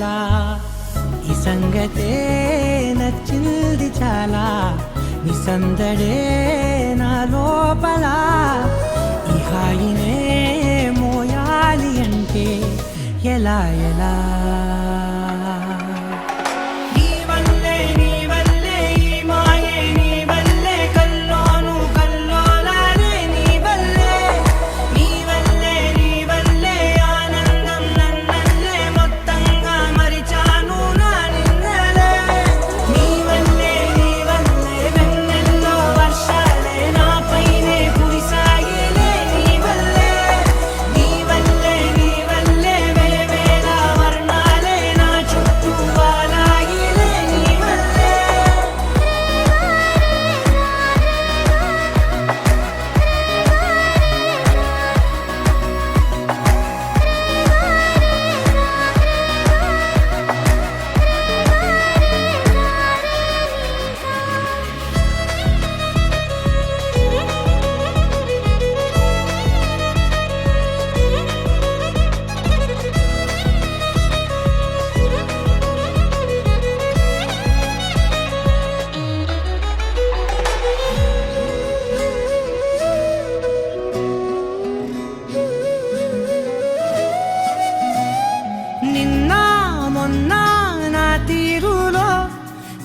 ఎలా ఈ సంగతే నచ్చింది చాలా నీ సందడే నా లోపల ఈ హాయినే మోయాలి అంటే ఎలా ఎలా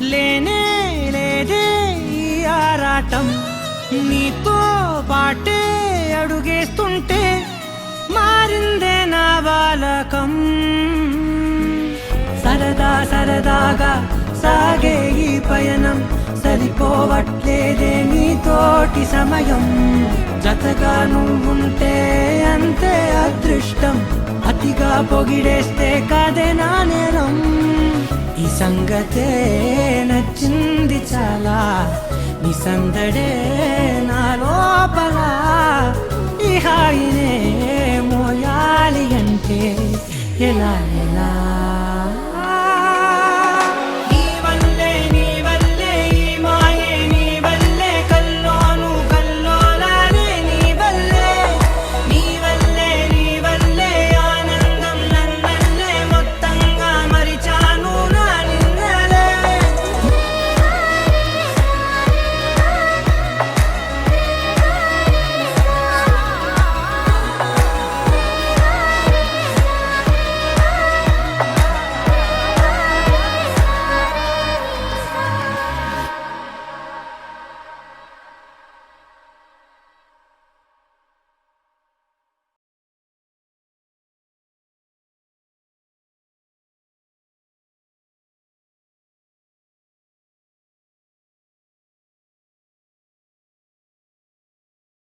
లేనే లేదే ఈ ఆరాటం నీతో పాటే అడుగేస్తుంటే మారిందే నా బాలకం సరదా సరదాగా సాగే ఈ పయనం సరిపోవట్లేదే నీతోటి సమయం జతగా నువ్వుంటే అంతే అదృష్టం అతిగా పొగిడేస్తే కదే నా నేరం ఈ సంగతే నచ్చింది చాలా నీ సందడే నా లోపల ఈ హాయినే మోయాలి అంటే ఎలా ఎలా